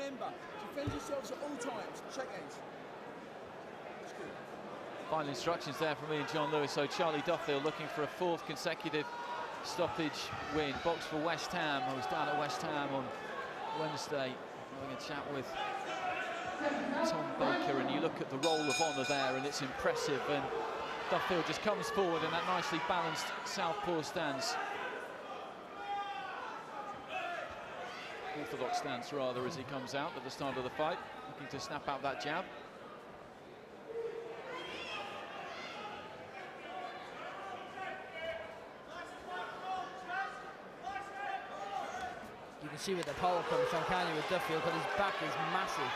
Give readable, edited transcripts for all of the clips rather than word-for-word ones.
remember, defend yourselves at all times. Shake hands. That's good. Final instructions there from Ian John Lewis. So Charlie Duffield looking for a 4th consecutive stoppage win. Box for West Ham. I was down at West Ham on Wednesday having a chat with Tom Baker, and you look at the roll of honour there and it's impressive, and Duffield just comes forward in that nicely balanced southpaw stance. Orthodox stance rather, as he comes out at the start of the fight, looking to snap out that jab. You can see where the power comes from, can you, with Duffield, but his back is massive.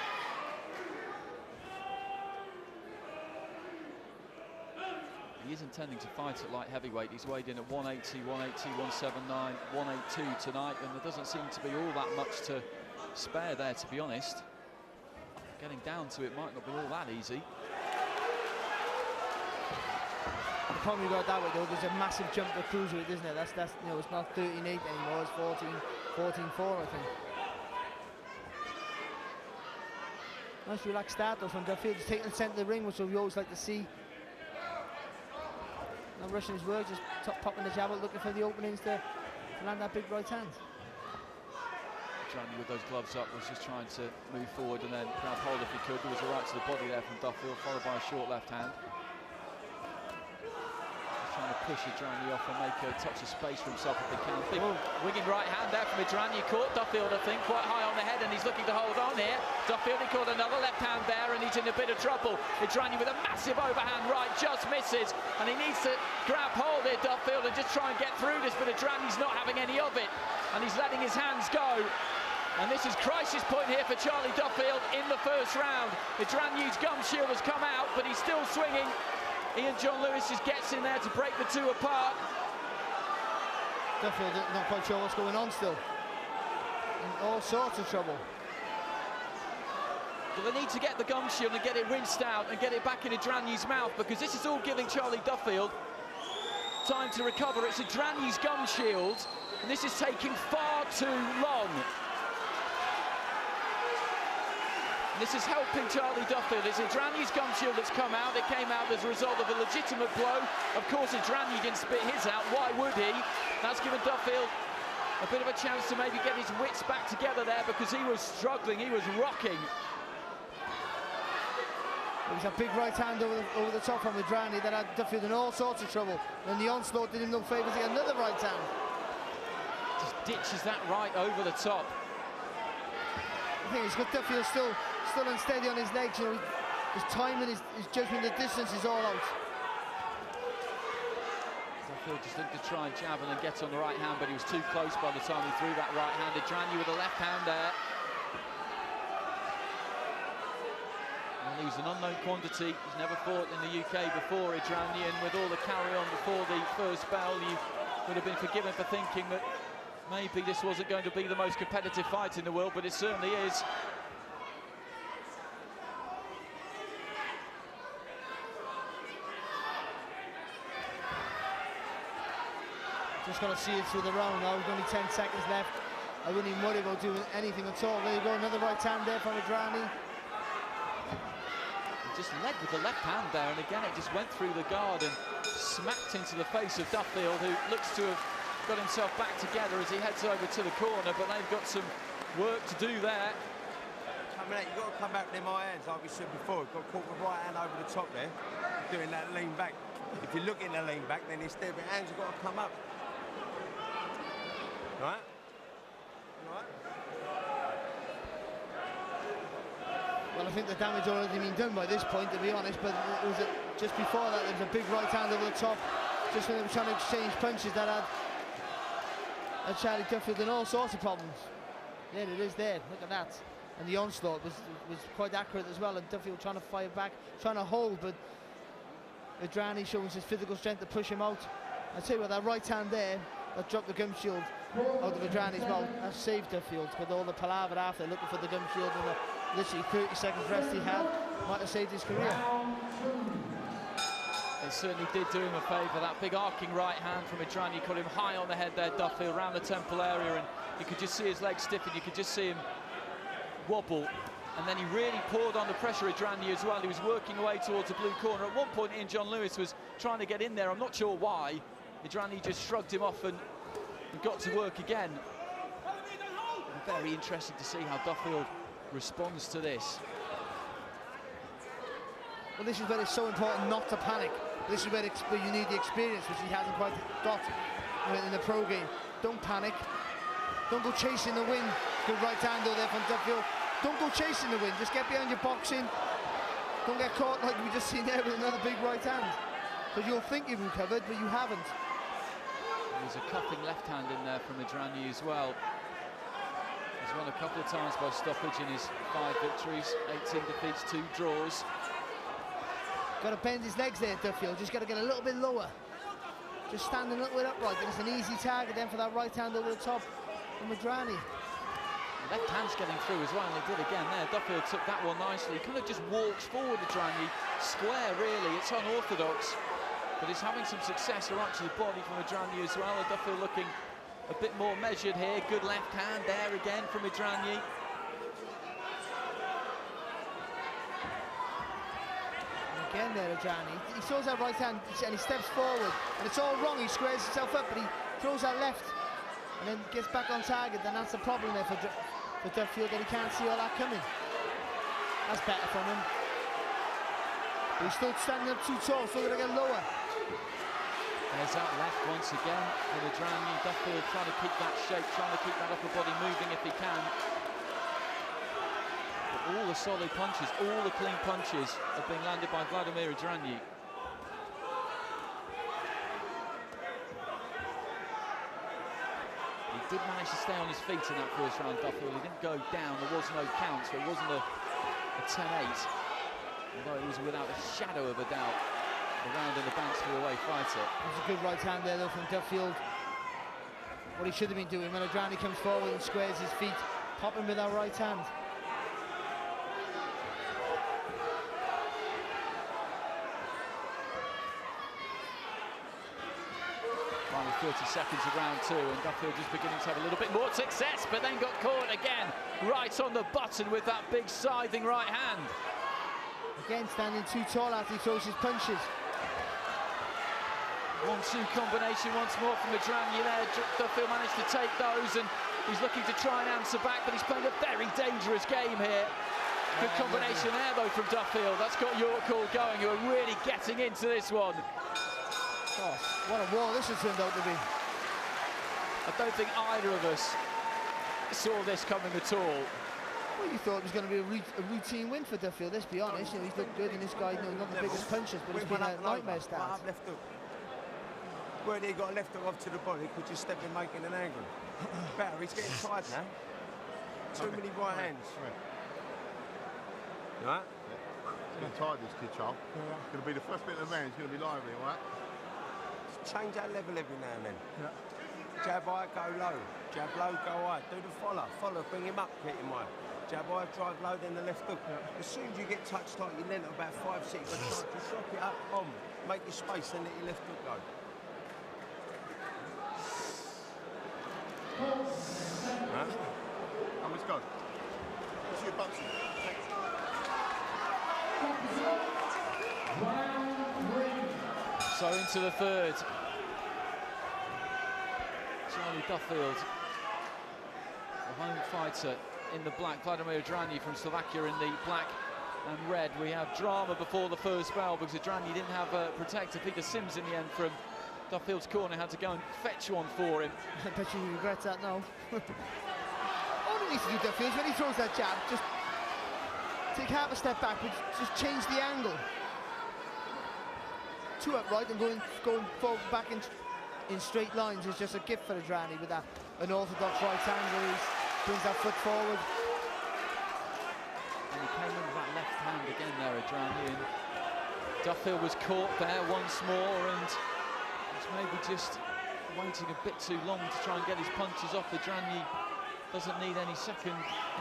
He is intending to fight at light heavyweight. He's weighed in at 180, 180, 179, 182 tonight, and there doesn't seem to be all that much to spare there, to be honest. Getting down to it might not be all that easy. The problem you got that way, though, there's a massive jump to cruiserweight, isn't it? That's you know, it's not 13.8 anymore, it's 14.4, I think. Nice relaxed start though from Duffield, just taking the centre of the ring, which we always like to see. Not rushing his work, just popping the jab out, looking for the openings to land that big right hand. Idranyi with those gloves up was just trying to move forward and then grab hold if he could. There was a right to the body there from Duffield, followed by a short left hand. Trying to push Idranyi off and make a touch of space for himself if he can. Big winging right hand there from Idranyi. Caught Duffield, I think, quite high on the head, and he's looking to hold on here. Duffield, he caught another left hand there, and he's in a bit of trouble. Idranyi with a massive overhand right, just misses, and he needs to grab hold here, Duffield, and just try and get through this, but Idranyi's not having any of it, and he's letting his hands go. And this is crisis point here for Charlie Duffield in the first round. Idranyi's gum shield has come out, but he's still swinging. Ian John Lewis just gets in there to break the two apart. Duffield not quite sure what's going on still. In all sorts of trouble. Well, they need to get the gum shield and get it rinsed out and get it back in Idranyi's mouth, because this is all giving Charlie Duffield time to recover. It's Idranyi's gum shield, and this is taking far too long. This is helping Charlie Duffield. It's Idranyi's gum shield that's come out. It came out as a result of a legitimate blow. Of course, Idranyi didn't spit his out. Why would he? That's given Duffield a bit of a chance to maybe get his wits back together there, because he was struggling, he was rocking. It was a big right hand over the top from Idranyi that had Duffield in all sorts of trouble. And the onslaught did him no favours. He had another right hand. Just ditches that right over the top. I think it's good. Duffield still unsteady on his legs. You know, his timing, his judgment, the distance is all out. Duffield just looked to try and jab and then get on the right hand, but he was too close by the time he threw that right hand. Idranyi with a left hand there. And he was an unknown quantity. He's never fought in the UK before, Idranyi, and with all the carry-on before the first bell, you would have been forgiven for thinking that maybe this wasn't going to be the most competitive fight in the world, but it certainly is. Just got to see it through the round now. We've only 10 seconds left. I wouldn't even worry about doing anything at all. There you go, another right hand there from Idranyi. He just led with the left hand there, and again it just went through the guard and smacked into the face of Duffield, who looks to have got himself back together as he heads over to the corner, but they've got some work to do there. Coming out, you've got to come out with them high hands, like we said before. You've got to caught the right hand over the top there, doing that lean back. If you're looking to lean back, then instead of the hands have got to come up. Right? Right? Well, I think the damage already been done by this point, to be honest, but it was just before that there was a big right hand over the top, just when they were trying to exchange punches that had Charlie Duffield in all sorts of problems. There it is there, look at that. And the onslaught was quite accurate as well, and Duffield trying to fire back, trying to hold, but Idranyi showing his physical strength to push him out. I tell you what, that right hand there, that dropped the gum shield out of Idranyi's mouth, that saved Duffield, with all the palaver after, looking for the gum shield, and the literally 30 seconds rest he had, might have saved his career. It certainly did do him a favour. That big arcing right hand from Idranyi caught him high on the head there, Duffield, around the temple area, and you could just see his legs stiffen. You could just see him wobble, and then he really poured on the pressure at Idranyi as well. He was working away towards the blue corner. At one point in, John Lewis was trying to get in there. I'm not sure why. Idranyi just shrugged him off and got to work again. Very interesting to see how Duffield responds to this. Well, this is where it's so important not to panic. This is where you need the experience, which he hasn't quite got in the pro game. Don't panic. Don't go chasing the wind. Good right hander there from Duffield. Don't go chasing the wind. Just get behind your boxing. Don't get caught like we just seen there with another big right hand. Because you'll think you've recovered, but you haven't. There's a cuffing left hand in there from Idranyi as well. He's won a couple of times by stoppage in his 5 victories, 18 defeats, 2 draws. Got to bend his legs there, Duffield. Just got to get a little bit lower. Just standing a little bit upright. And it's an easy target then for that right hand over the top from Idranyi. The left hand's getting through as well, and they did again there. Duffield took that one nicely. He kind of just walks forward, Idranyi. Square, really. It's unorthodox. But he's having some success right to the body from Idranyi as well. And Duffield looking a bit more measured here. Good left hand there again from Idranyi. Again there, Idranyi. He throws that right hand and he steps forward. And it's all wrong. He squares himself up, but he throws that left and then gets back on target. Then that's the problem there for Duffield, that he can't see all that coming. That's better from him. But he's still standing up too tall, still got to get lower. There's that left once again for Idranyi. Duffield trying to keep that shape, trying to keep that upper body moving if he can. But all the solid punches, all the clean punches are being landed by Vladimir Idranyi. He did manage to stay on his feet in that first round, Duffield. He didn't go down, there was no count, so it wasn't a 10-8. Although it was without a shadow of a doubt the round in the banks for away fighter. There's a good right hand there though from Duffield. What he should have been doing when Idranyi comes forward and squares his feet, pop him with that right hand. Final 30 seconds of round 2, and Duffield just beginning to have a little bit more success, but then got caught again, right on the button with that big scything right hand. Again, standing too tall after he throws his punches. 1-2 combination once more from Idranyi there. Duffield managed to take those, and he's looking to try and answer back, but he's playing a very dangerous game here. Good combination there, though, from Duffield. That's got your call going. You're really getting into this one. Oh, what a war this has turned out to be. I don't think either of us saw this coming at all. Well, you thought it was going to be a routine win for Duffield, let's be honest. You know, he's looked good, and this guy, you know, not the biggest punches, but it's been a nightmare start. Where he got a left hook off to the body, could just step in making an angle. Better, he's getting tired now. Too many right hands. Right? He's getting tired, this kid, Charles. It's going to be the first bit of the round, he's going to be lively, all right? Just change that level every now and then. Jab high, go low. Jab low, go high. Do the follow. Follow, bring him up, hit him high. Jab high, drive low, then the left hook. As soon as you get touched tight, you length about 5, 6. Just drop it up, bomb. Make your space, then let your left hook go. Right. Let's go. What's your boxing? So into the third. Charlie Duffield, the home fighter in the black. Vladimir Idranyi from Slovakia in the black and red. We have drama before the first bell because Idranyi didn't have a protector. Peter Sims in the end from Duffield's corner had to go and fetch one for him. I bet you regrets that now. All he needs to do, Duffield, is when he throws that jab, just take half a step back, but just change the angle. Too upright and going forward, back in straight lines is just a gift for Idranyi with that unorthodox right hand where he brings that foot forward. And he came in with that left hand again there, Idranyi, and Duffield was caught there once more, and he's maybe just waiting a bit too long to try and get his punches off. Idranyi doesn't need any second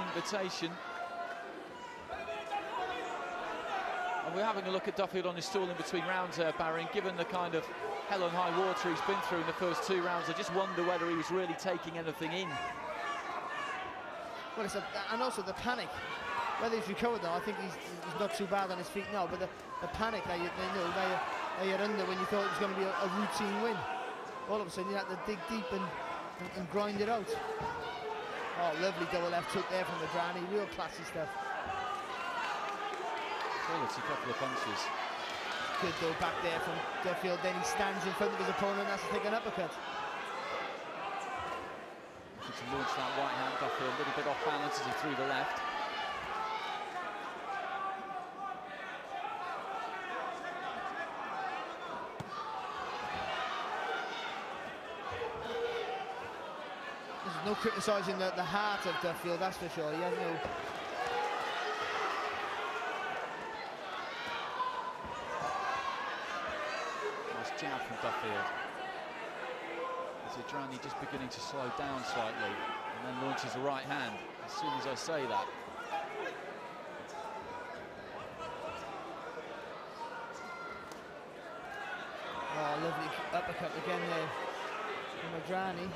invitation. And we're having a look at Duffield on his stool in between rounds there, Barry, and given the kind of hell and high water he's been through in the first 2 rounds, I just wonder whether he was really taking anything in. Well, and also the panic. Whether he's recovered now, I think he's not too bad on his feet now, but the panic that you're under when you thought it was going to be a routine win. All of a sudden you had to dig deep and grind it out. Oh, lovely double left hook there from Idranyi, real classy stuff. Quality couple of punches. Good though back there from Duffield, then he stands in front of his opponent and has to take an uppercut. Looking to launch that right hand, Duffield a little bit off balance as he threw the left. There's no criticising the heart of Duffield, that's for sure. He has no... Nice jab from Duffield. As Idranyi just beginning to slow down slightly, and then launches the right hand as soon as I say that. Oh, lovely uppercut again there from Idranyi.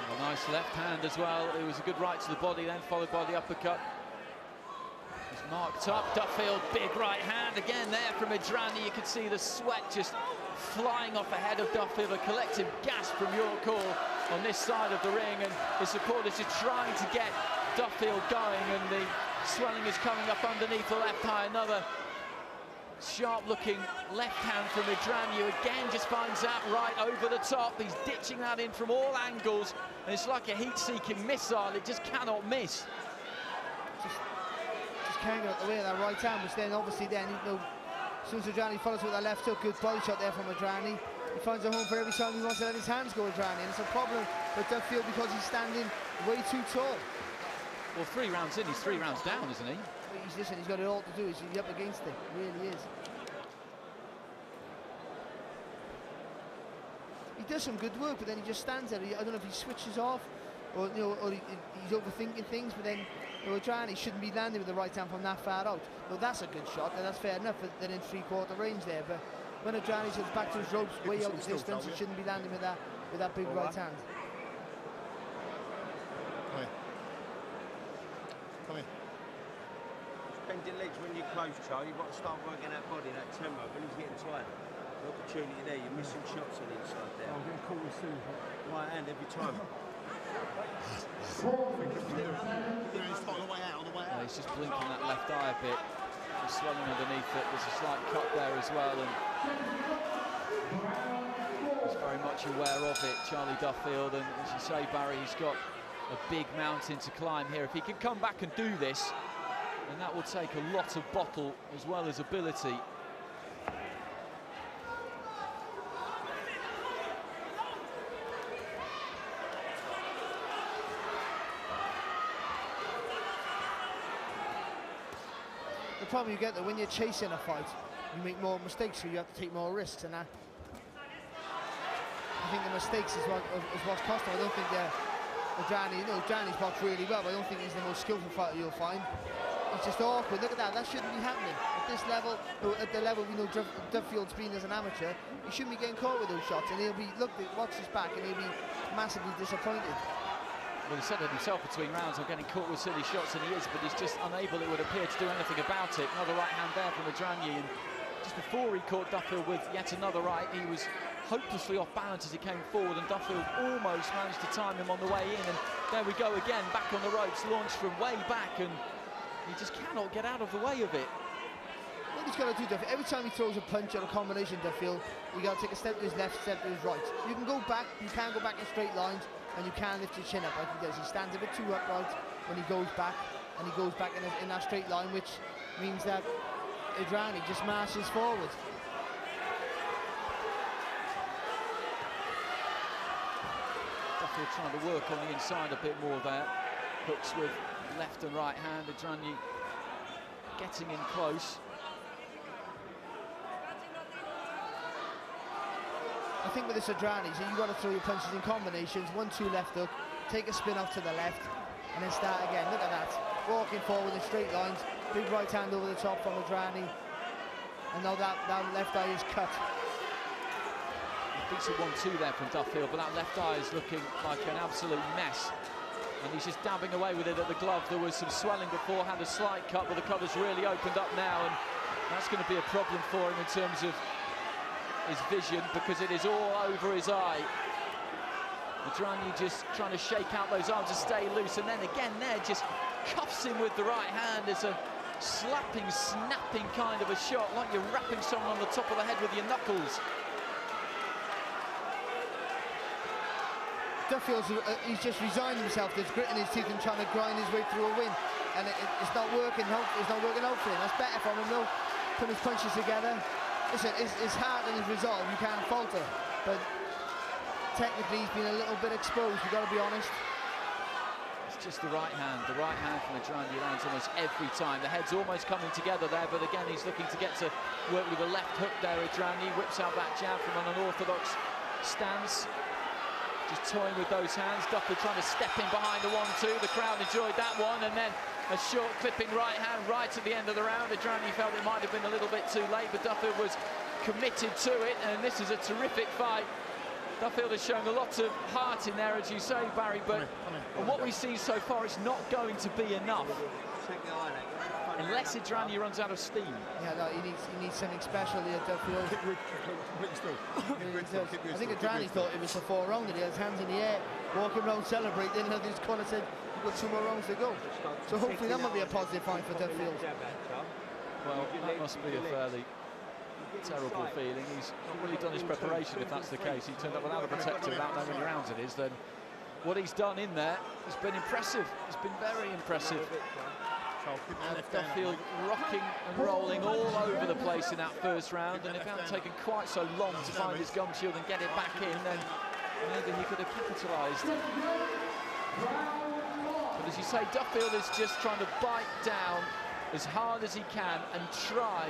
A nice left hand as well. It was a good right to the body then, followed by the uppercut. He's marked up. Duffield, big right hand again there from Idranyi. You can see the sweat just flying off ahead of Duffield. A collective gasp from York Hall on this side of the ring, and the supporters are trying to get Duffield going, and the swelling is coming up underneath the left eye. Another sharp-looking left hand from Idranyi, who again just finds that right over the top. He's ditching that in from all angles, and it's like a heat-seeking missile. It just cannot miss. Just can't get out the way of that right hand, which then obviously then, you know, as soon as Idranyi follows with that left hook, good body shot there from Idranyi. He finds a home for every time he wants to let his hands go, Idranyi, and it's a problem with Duffield because he's standing way too tall. Well, 3 rounds in, he's 3 rounds down, isn't he? He's got it all to do. He's up against it. He really is. He does some good work, but then he just stands there. I don't know if he switches off, or he's overthinking things. But then, Idranyi shouldn't be landing with the right hand from that far out. Well, that's a good shot, and that's fair enough. They're in 3/4 range there. But when Idranyi goes back to his ropes, way out the distance, he shouldn't be landing with that big right hand. Come here. Come here. Bend your legs when you're close, Charlie. You've got to start working that body, that tempo. When he's getting tired, the opportunity there. You're missing shots on the inside there. I'm getting caught with Steve. Right hand every time. He's on the way out, on the way out. He's just blinking that left eye a bit. Just swelling underneath it. There's a slight cut there as well, and he's very much aware of it, Charlie Duffield. And as you say, Barry, he's got a big mountain to climb here. If he can come back and do this, and that will take a lot of bottle as well as ability. The problem you get though, when you're chasing a fight, you make more mistakes, so you have to take more risks, and I think the mistakes is what's cost him. I don't think Idranyi's boxed really well, but I don't think he's the most skillful fighter you'll find. It's just awkward. Look at that. That shouldn't be happening at this level. At the level we know Duffield's been as an amateur, he shouldn't be getting caught with those shots, and he'll be watch his back, and he'll be massively disappointed. Well, he said it himself between rounds, I'm getting caught with silly shots, and he is, but he's just unable, it would appear, to do anything about it. Another right hand there from Idranyi, and just before he caught Duffield with yet another right, he was hopelessly off balance as he came forward, and Duffield almost managed to time him on the way in, and there we go again, back on the ropes, launched from way back, and he just cannot get out of the way of it. What he's got to do, Duffield, every time he throws a punch or a combination, Duffield, you got to take a step to his left, step to his right. You can go back, you can go back in straight lines, and you can lift your chin up like he does. He stands a bit too upright when he goes back, and he goes back in that straight line, which means that Idranyi just marches forward. Duffield trying to work on the inside a bit more there. Hooks with left and right hand. Idranyi getting in close. I think with this Idranyi, so you've got to throw your punches in combinations, 1-2 left hook, take a spin off to the left, and then start again. Look at that, walking forward in straight lines, big right hand over the top from Idranyi, and now that left eye is cut. Decent 1-2 there from Duffield, but that left eye is looking like an absolute mess. And he's just dabbing away with it at the glove. There was some swelling beforehand, a slight cut, but the cover's really opened up now, and that's going to be a problem for him in terms of his vision, because it is all over his eye. Idranyi just trying to shake out those arms to stay loose, and then again there just cuffs him with the right hand. It's a slapping, snapping kind of a shot, like you're rapping someone on the top of the head with your knuckles. Duffield's he's just resigned himself. There's grit in his teeth and trying to grind his way through a win, and it's not working. It's not working out for him. That's better from him though. Putting his punches together. Listen, his heart and his resolve, you can't falter. But technically, he's been a little bit exposed. You've got to be honest. It's just the right hand. The right hand from Idranyi lands almost every time. The head's almost coming together there, but again, he's looking to get to work with a left hook there. Idranyi whips out that jab from an unorthodox stance. Just toying with those hands. Duffield trying to step in behind the 1-2. The crowd enjoyed that one, and then a short clipping right hand right at the end of the round. Idranyi felt it might have been a little bit too late, but Duffield was committed to it, and this is a terrific fight. Duffield has shown a lot of heart in there, as you say, Barry, but what we've seen so far, it's not going to be enough unless Idranyi runs out of steam. Yeah, no, he needs something special here, Duffield. I think Idranyi thought it was a 4-round, and he had his hands in the air, walking around celebrating, and his corner said, "You've got 2 more rounds to go." So hopefully that might be a positive find for Duffield. Well, that must be a fairly terrible feeling. He's not really done his preparation if that's the case. He turned up without a protector, without knowing how many rounds it is. Then what he's done in there has been impressive. It's been very impressive. And Duffield rocking and rolling all over the place in that first round, and if it hadn't taken quite so long to find his gum shield and get it back in, then maybe he could have capitalised. But as you say, Duffield is just trying to bite down as hard as he can and try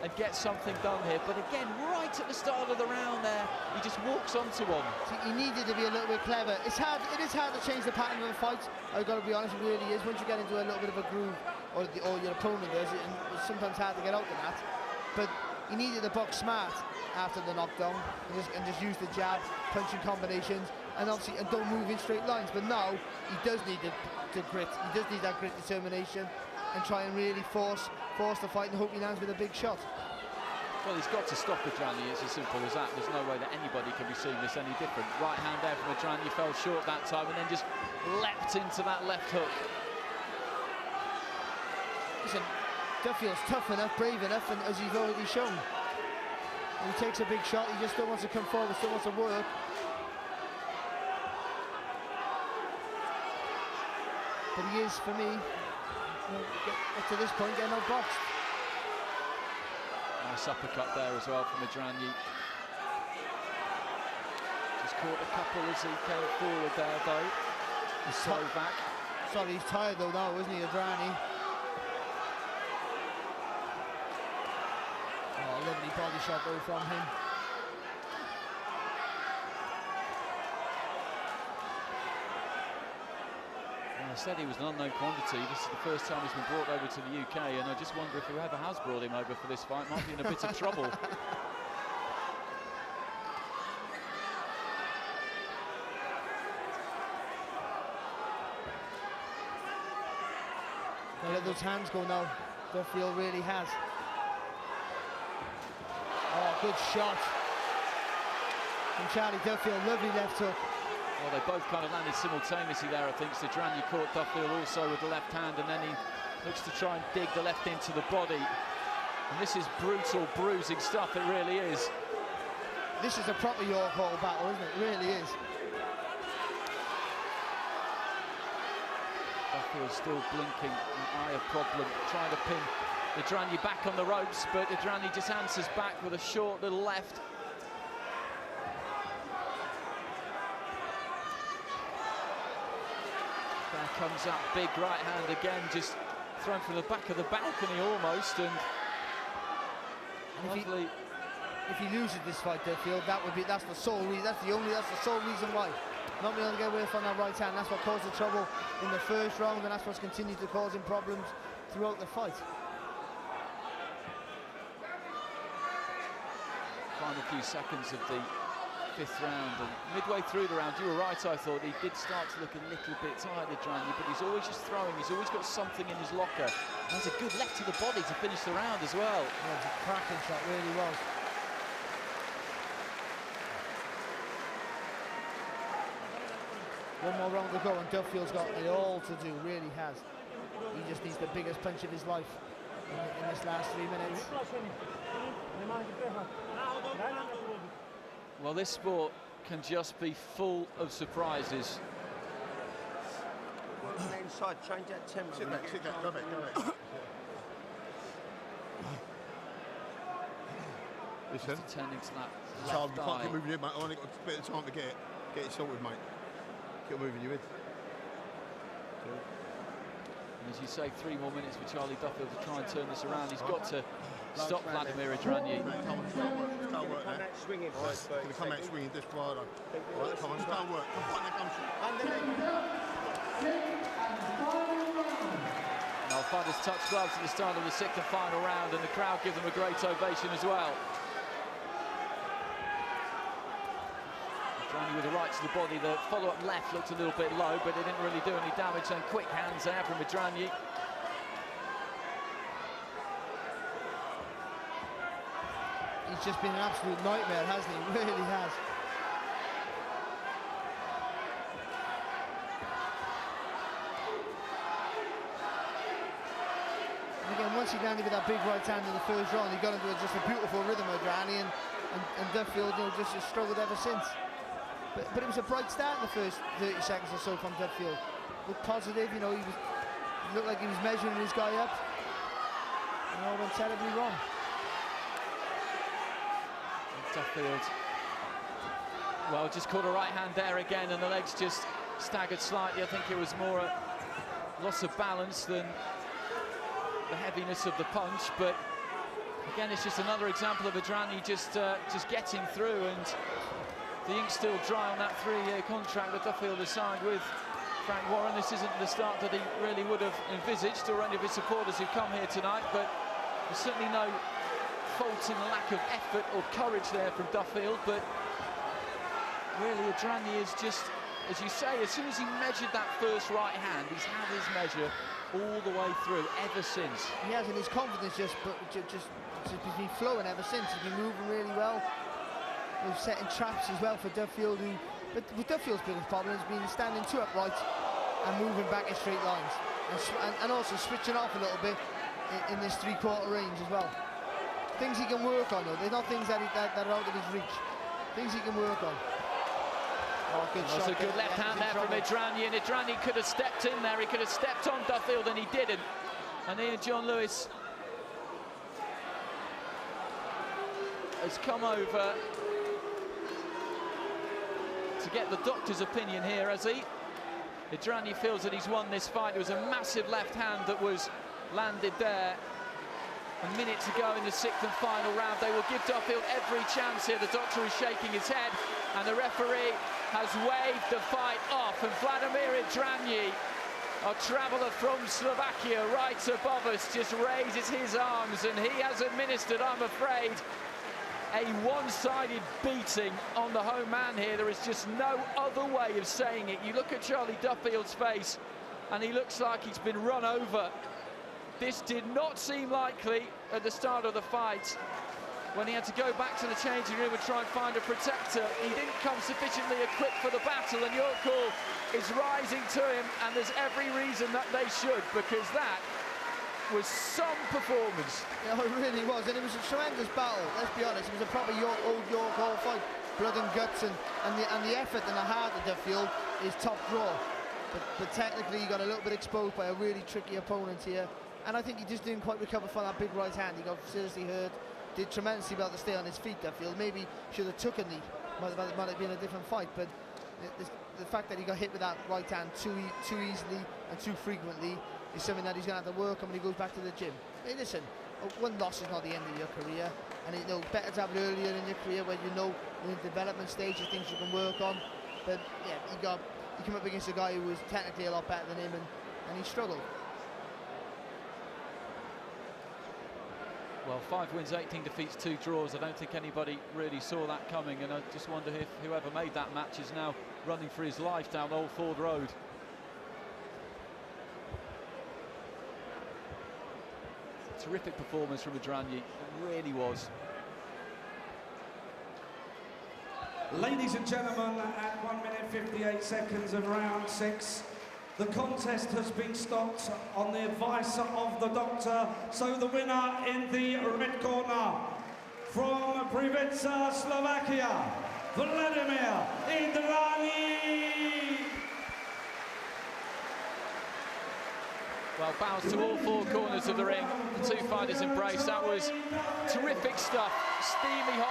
and get something done here. But again, right at the start of the round there, he just walks onto one. See, he needed to be a little bit clever. It is hard to change the pattern of a fight. I've got to be honest, it really is. Once you get into a little bit of a groove, or your opponent does, it's sometimes hard to get out of that. But he needed to box smart after the knockdown and just use the jab, punching combinations, and obviously don't move in straight lines. But now he does need the grit. He does need that grit, determination, and try and really force the fight and hope he lands with a big shot. Well, he's got to stop Idranyi. It's as simple as that. There's no way that anybody can be seeing this any different. Right hand there from Idranyi, fell short that time, and then just leapt into that left hook. Listen, Duffield's tough enough, brave enough, and as he's already shown. When he takes a big shot, he just still wants to come forward, still wants to work. But he is, for me, up to this point, getting outboxed. Nice uppercut there as well from Idranyi. Just caught a couple as he came forward there, though. He's slow back. Sorry, he's tired though now, isn't he, Idranyi? Oh, lovely body shot though from him. I said he was an unknown quantity. This is the first time he's been brought over to the UK, and I just wonder if whoever has brought him over for this fight might be in a bit of trouble. Now let those hands go now. Duffield really has. Oh, good shot from Charlie Duffield. Lovely left hook. Well, they both kind of landed simultaneously there, I think. So Idranyi caught Duffield also with the left hand, and then he looks to try and dig the left into the body. And this is brutal, bruising stuff, it really is. This is a proper York Hall battle, isn't it? It really is. Duffield still blinking, an eye of problem, trying to pin Idranyi back on the ropes, but Idranyi just answers back with a short little left. There comes that big right hand again, just thrown from the back of the balcony almost, and lovely. If he loses this fight, Duffield, that's the sole reason why. Not being able to get away from that right hand, that's what caused the trouble in the first round, and that's what's continued to cause him problems throughout the fight. Final few seconds of the 5th round, and midway through the round, you were right, I thought he did start to look a little bit tired, Idranyi, but he's always just throwing, he's always got something in his locker. There's a good left to the body to finish the round as well. Yeah, it was a cracking shot, really was. One more round to go, and Duffield's got it all to do, really has. He just needs the biggest punch of his life in this last 3 minutes. Well, this sport can just be full of surprises. Inside, change that tempo. Sit back, go back, go back. Listen. Just attending to that Charles, left you can't eye. keep moving your head, mate. I've only got a bit of time to get it sorted, mate. Keep moving your head. And as you say, 3 more minutes for Charlie Duffield to try and turn this around. He's got to stop Vladimir Idranyi. Come on, start work Come now. out swinging Right, first, gonna come out swinging this Friday. Right, come on, start work. Come on, now, come on. Now, fighters touch gloves at the start of the 6th and final round, and the crowd give them a great ovation as well. Idranyi with a right to the body. The follow-up left looked a little bit low, but it didn't really do any damage. And quick hands there from Idranyi. He's just been an absolute nightmare, hasn't he? He really has. And again, once he landed with that big right hand in the first round, he got into just a beautiful rhythm of Idranyi, and Duffield, you know, just struggled ever since. But it was a bright start in the first 30 seconds or so from Duffield. Looked positive, you know, he looked like he was measuring his guy up. And all went terribly wrong. Duffield, well, just caught a right hand there again, and the legs just staggered slightly. I think it was more a loss of balance than the heaviness of the punch. But again, it's just another example of Idranyi just getting through, and the ink's still dry on that 3-year contract that Duffield has signed with Frank Warren. This isn't the start that he really would have envisaged, or any of his supporters who come here tonight, but there's certainly no fault in the lack of effort or courage there from Duffield. But really, Idranyi is just, as you say, as soon as he measured that first right hand, he's had his measure all the way through ever since. He has, and his confidence just been flowing ever since. He's been moving really well. We've setting traps as well for Duffield, but Duffield's biggest problem has been standing too upright and moving back in straight lines, and also switching off a little bit in this 3/4 range as well. Things he can work on, though. They're not things that are out of his reach. Things he can work on. Oh, good shot. That's a good left hand there from Idranyi, and Idranyi could have stepped in there. He could have stepped on Duffield, and he didn't. And Ian John Lewis has come over to get the doctor's opinion here, has he? Idranyi feels that he's won this fight. There was a massive left hand that was landed there a minute to go in the 6th and final round. They will give Duffield every chance here. The doctor is shaking his head, and the referee has waved the fight off. And Vladimir Idranyi, a traveller from Slovakia right above us, just raises his arms, and he has administered, I'm afraid, a one-sided beating on the home man here. There is just no other way of saying it. You look at Charlie Duffield's face, and he looks like he's been run over. This did not seem likely at the start of the fight, when he had to go back to the changing room and try and find a protector. He didn't come sufficiently equipped for the battle, and your call is rising to him, and there's every reason that they should, because that was some performance. Yeah, it really was, and it was a tremendous battle. Let's be honest, it was a proper old York Hall fight, blood and guts, and the effort and the heart of Duffield is top draw. But technically, he got a little bit exposed by a really tricky opponent here, and I think he just didn't quite recover from that big right hand. He got seriously hurt. Did tremendously well to stay on his feet, Duffield. Maybe should have took a knee. Might have been a different fight, but the fact that he got hit with that right hand too easily and too frequently is something that he's going to have to work on when he goes back to the gym. Hey, listen, one loss is not the end of your career, and you know, better to have it earlier in your career when you know in the development stage of things you can work on. But yeah, he came up against a guy who was technically a lot better than him, and he struggled. Well, 5 wins, 18 defeats, 2 draws. I don't think anybody really saw that coming, and I just wonder if whoever made that match is now running for his life down Old Ford Road. Terrific performance from Idranyi, it really was. Ladies and gentlemen, at 1 minute 58 seconds of round 6, the contest has been stopped on the advice of the doctor. So the winner in the red corner, from Privica, Slovakia, Vladimir Idranyi. Well, bows to all 4 corners of the ring. The 2 fighters embrace. That was terrific stuff. Steamy hot.